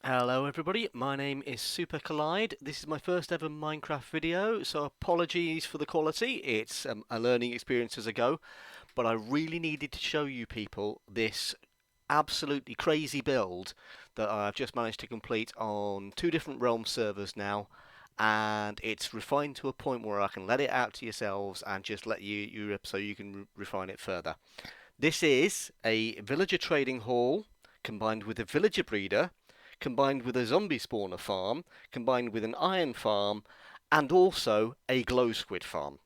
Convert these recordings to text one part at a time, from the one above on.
Hello everybody, my name is Super Collide. This is my first ever Minecraft video, so apologies for the quality. It's a learning experience as I go, but I really needed to show you people this absolutely crazy build that I've just managed to complete on two different Realm servers now, and it's refined to a point where I can let it out to yourselves and just let you so you can refine it further. This is a villager trading hall combined with a villager breeder, combined with a zombie spawner farm, combined with an iron farm, and also a glow squid farm.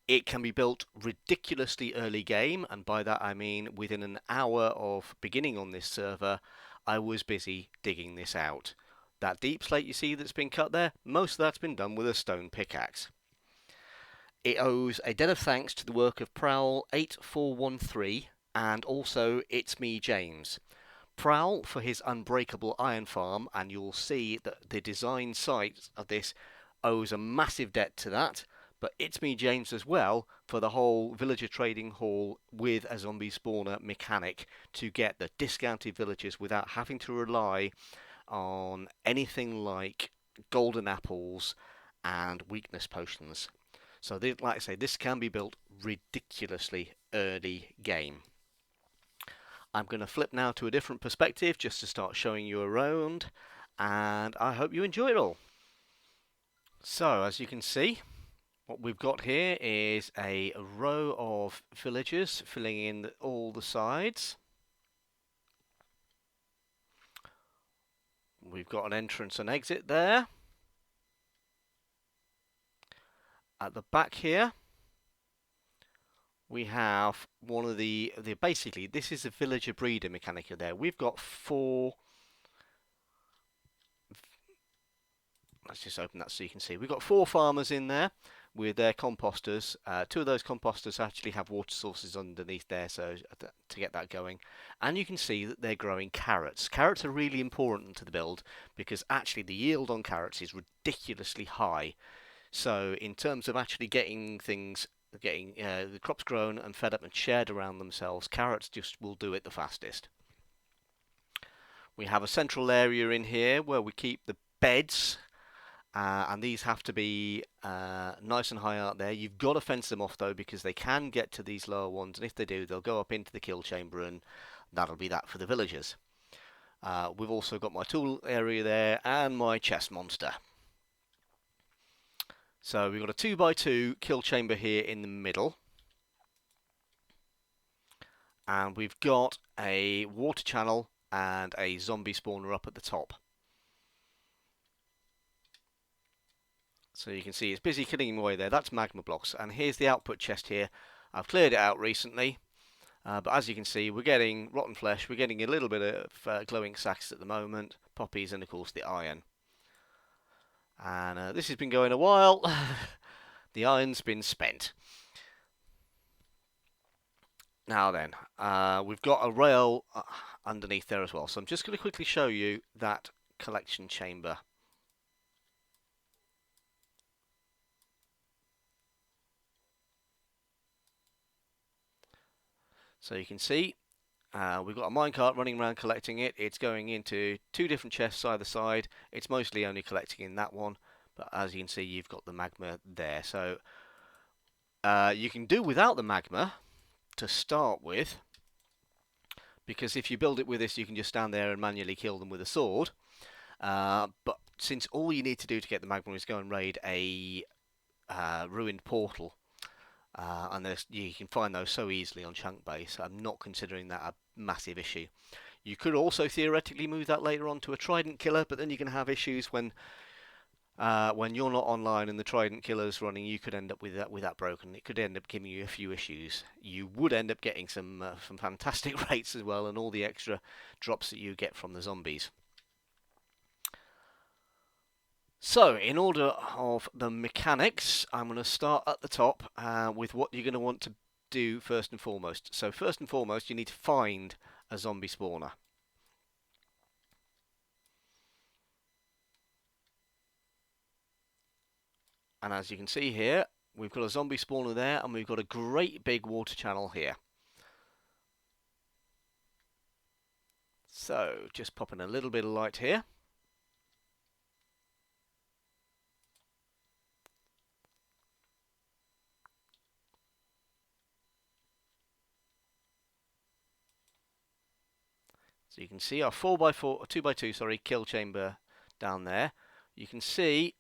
It can be built ridiculously early game, and by that I mean within an hour of beginning on this server, I was busy digging this out. That deep slate you see that's been cut there, most of that's been done with a stone pickaxe. It owes a debt of thanks to the work of Prowl8413 and also It's Me James. Prowl for his unbreakable iron farm, and you'll see that the design site of this owes a massive debt to that. But It's Me James as well for the whole villager trading hall with a zombie spawner mechanic to get the discounted villagers without having to rely on anything like golden apples and weakness potions. So, like I say, this can be built ridiculously early game. I'm going to flip now to a different perspective just to start showing you around, and I hope you enjoy it all. So, as you can see, what we've got here is a row of villagers filling in all the sides. We've got an entrance and exit there. At the back here, we have one of the basically, this is a villager breeder mechanic there. We've got four. Let's just open that so you can see. We've got four farmers in there with their composters. Two of those composters actually have water sources underneath there, so to get that going. And you can see that they're growing carrots. Carrots are really important to the build because actually the yield on carrots is ridiculously high. So in terms of actually getting the crops grown and fed up and shared around themselves, carrots just will do it the fastest. We have a central area in here where we keep the beds. And these have to be nice and high out there. You've got to fence them off though, because they can get to these lower ones, and if they do, they'll go up into the kill chamber, and that'll be that for the villagers. We've also got my tool area there and my chest monster. So we've got a 2x2 kill chamber here in the middle, and we've got a water channel and a zombie spawner up at the top. So you can see it's busy killing him away there. That's magma blocks. And here's the output chest here. I've cleared it out recently. But as you can see, we're getting rotten flesh. We're getting a little bit of glowing sacks at the moment. Poppies and, of course, the iron. And this has been going a while. The iron's been spent. Now then, we've got a rail underneath there as well. So I'm just going to quickly show you that collection chamber. So you can see we've got a minecart running around collecting it. It's going into two different chests either side. It's mostly only collecting in that one, but as you can see, you've got the magma there. So you can do without the magma to start with, because if you build it with this, you can just stand there and manually kill them with a sword. But since all you need to do to get the magma is go and raid a ruined portal, and you can find those so easily on Chunk Base, I'm not considering that a massive issue. You could also theoretically move that later on to a Trident Killer, but then you're going to have issues when you're not online and the Trident Killer's running. You could end up with that broken. It could end up giving you a few issues. You would end up getting some fantastic rates as well, and all the extra drops that you get from the zombies. So, in order of the mechanics, I'm going to start at the top with what you're going to want to do first and foremost. So, first and foremost, you need to find a zombie spawner. And as you can see here, we've got a zombie spawner there, and we've got a great big water channel here. So just popping a little bit of light here. So you can see our 4x4, 2x2, sorry, kill chamber down there. You can see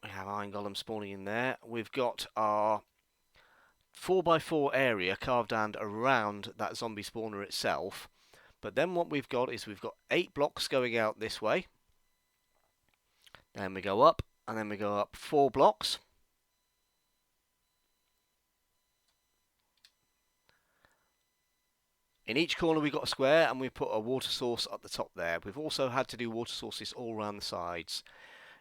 we have iron golem spawning in there. We've got our 4x4 area carved and around that zombie spawner itself. But then what we've got is we've got 8 blocks going out this way. Then we go up, and then we go up 4 blocks. In each corner we've got a square, and we've put a water source at the top there. We've also had to do water sources all around the sides.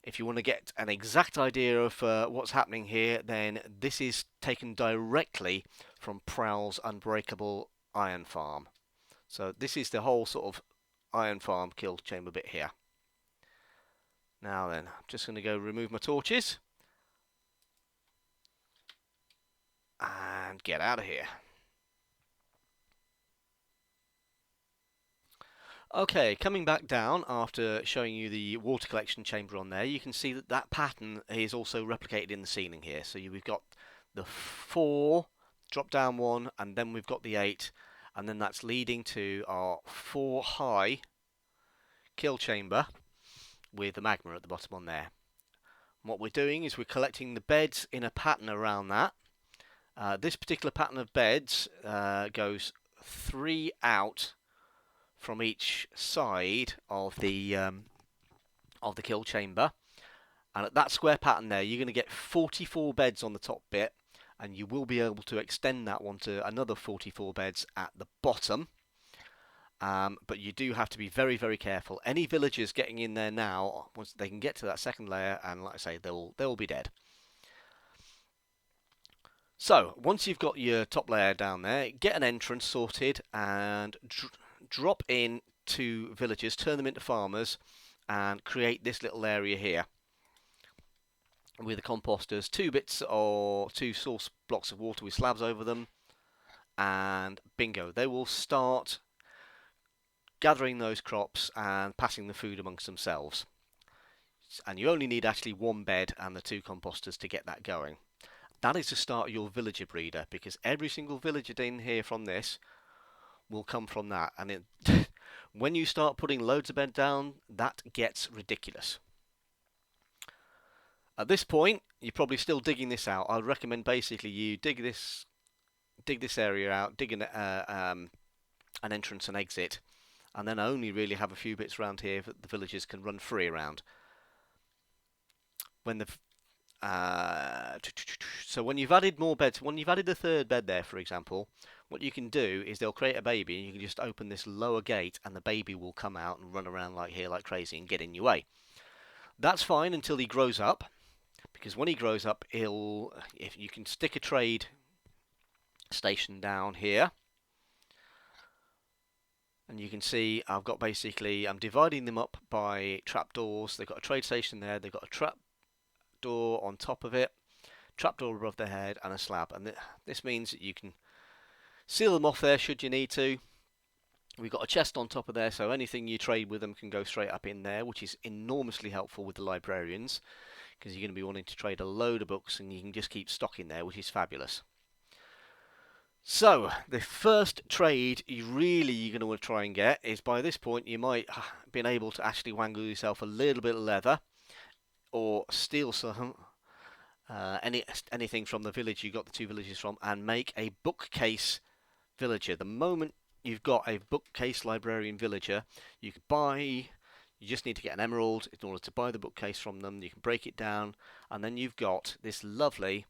If you want to get an exact idea of what's happening here, then this is taken directly from Prowl's Unbreakable Iron Farm. So this is the whole sort of iron farm kill chamber bit here. Now then, I'm just going to go remove my torches and get out of here. Okay, coming back down after showing you the water collection chamber on there, you can see that that pattern is also replicated in the ceiling here. So we've got the 4, drop down 1, and then we've got the 8, and then that's leading to our 4 high kill chamber with the magma at the bottom on there. And what we're doing is we're collecting the beds in a pattern around that. This particular pattern of beds goes 3 out from each side of the kill chamber, and at that square pattern there you're going to get 44 beds on the top bit, and you will be able to extend that one to another 44 beds at the bottom. But you do have to be very, very careful. Any villagers getting in there now, once they can get to that second layer, and like I say, they'll be dead. So once you've got your top layer down there, get an entrance sorted and drop in 2 villagers, turn them into farmers, and create this little area here with the composters, 2 bits or 2 source blocks of water with slabs over them, and bingo, they will start gathering those crops and passing the food amongst themselves. And you only need actually 1 bed and the 2 composters to get that going. That is the start of your villager breeder, because every single villager in here from this will come from that. And when you start putting loads of bed down, that gets ridiculous. At this point, you're probably still digging this out. I'd recommend basically you dig this area out, dig an entrance and exit, and then only really have a few bits around here that the villagers can run free around. So when you've added more beds, when you've added a 3rd bed there, for example, what you can do is they'll create a baby, and you can just open this lower gate, and the baby will come out and run around like here like crazy and get in your way. That's fine until he grows up, because when he grows up, if you can stick a trade station down here, and you can see I'm dividing them up by trapdoors. They've got a trade station there, they've got a trap door on top of it, trapdoor above their head, and a slab. And this means that you can seal them off there should you need to. We've got a chest on top of there, so anything you trade with them can go straight up in there, which is enormously helpful with the librarians, because you're going to be wanting to trade a load of books, and you can just keep stock in there, which is fabulous. So the first trade you're going to want to try and get is, by this point you might have been able to actually wangle yourself a little bit of leather, or steal some anything from the village you got the 2 villages from, and make a bookcase villager. The moment you've got a bookcase librarian villager, you just need to get an emerald in order to buy the bookcase from them. You can break it down, and then you've got this lovely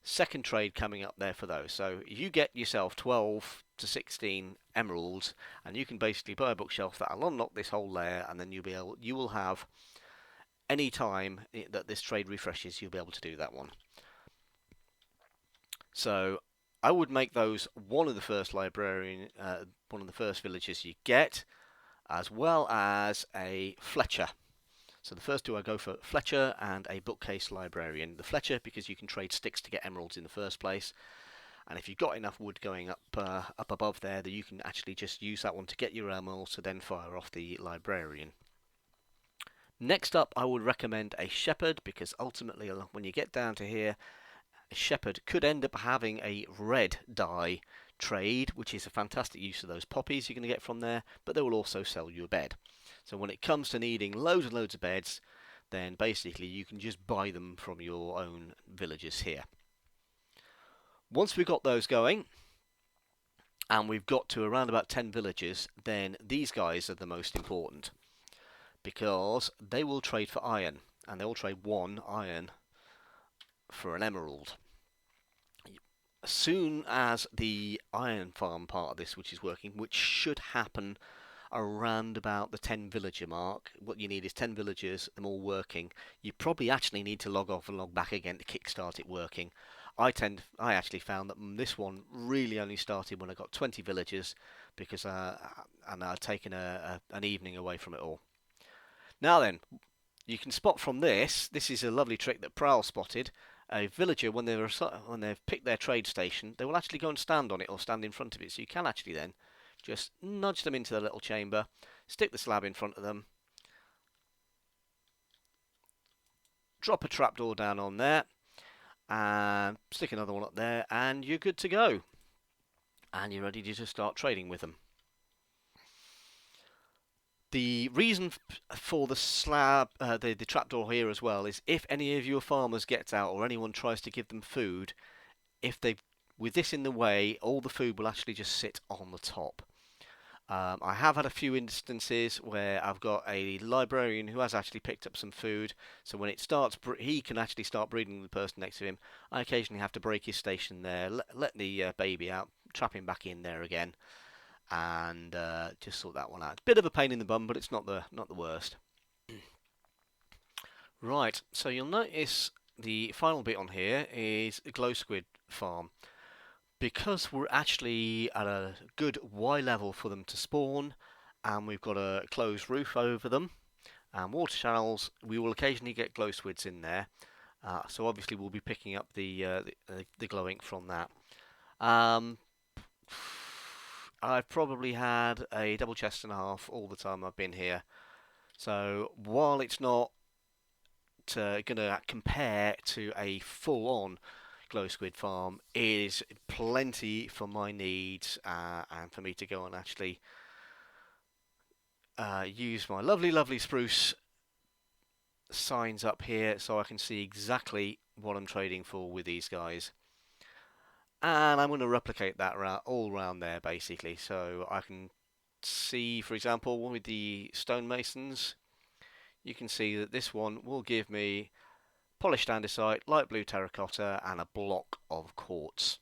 second trade coming up there for those. So you get yourself 12 to 16 emeralds, and you can basically buy a bookshelf that'll unlock this whole layer, and then you will have, any time that this trade refreshes, you'll be able to do that one. So I would make those one of the first villagers you get, as well as a Fletcher. So the first 2 I go for Fletcher and a bookcase librarian. The Fletcher because you can trade sticks to get emeralds in the first place, And if you've got enough wood going up above there, that you can actually just use that one to get your ammo to then fire off the librarian. Next up, I would recommend a shepherd, because ultimately when you get down to here, a shepherd could end up having a red dye trade, which is a fantastic use of those poppies you're going to get from there, but they will also sell you a bed. So when it comes to needing loads and loads of beds, then basically you can just buy them from your own villagers here. Once we've got those going, and we've got to around about 10 villagers, then these guys are the most important, because they will trade for iron, and they will trade 1 iron for an emerald. As soon as the iron farm part of this, which is working, which should happen around about the 10 villager mark, what you need is 10 villagers, them all working. You probably actually need to log off and log back again to kickstart it working. I actually found that this one really only started when I got 20 villagers, because and I'd taken an evening away from it all. Now then, you can spot from this is a lovely trick that Prowl spotted. A villager, when they've picked their trade station, they will actually go and stand on it or stand in front of it. So you can actually then just nudge them into the little chamber, stick the slab in front of them, drop a trapdoor down on there, and stick another one up there, and you're good to go. And you're ready to just start trading with them. The reason for the slab, the trapdoor here as well, is if any of your farmers gets out or anyone tries to give them food, with this in the way, all the food will actually just sit on the top. I have had a few instances where I've got a librarian who has actually picked up some food, so when it starts, he can actually start breeding the person next to him. I occasionally have to break his station there, let the baby out, trap him back in there again, and just sort that one out. Bit of a pain in the bum, but it's not the worst. Right, so you'll notice the final bit on here is a Glow Squid farm. Because we're actually at a good Y level for them to spawn, and we've got a closed roof over them and water channels, we will occasionally get glow squids in there. So obviously we'll be picking up the glow ink from that. I've probably had a double chest and a half all the time I've been here. So while it's not going to compare to a full-on Glow Squid farm, it is plenty for my needs, and for me to go and actually use my lovely spruce signs up here so I can see exactly what I'm trading for with these guys. And I'm going to replicate that all around there basically, so I can see, for example, with the stonemasons, you can see that this one will give me polished andesite, light blue terracotta, and a block of quartz.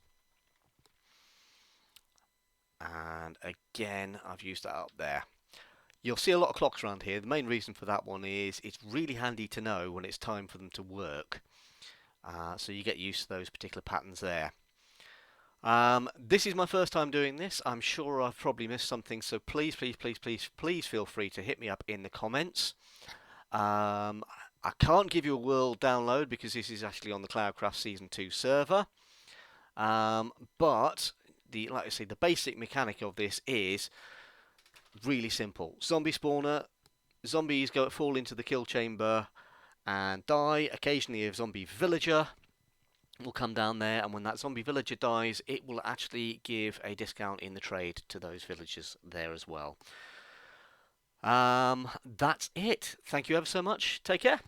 And again, I've used that up there. You'll see a lot of clocks around here. The main reason for that one is it's really handy to know when it's time for them to work. So you get used to those particular patterns there. This is my first time doing this. I'm sure I've probably missed something, so please feel free to hit me up in the comments. I can't give you a world download because this is actually on the Cloudcraft Season 2 server. But like I say, the basic mechanic of this is really simple. Zombie spawner, zombies fall into the kill chamber and die. Occasionally a zombie villager will come down there, and when that zombie villager dies, it will actually give a discount in the trade to those villagers there as well. That's it. Thank you ever so much. Take care.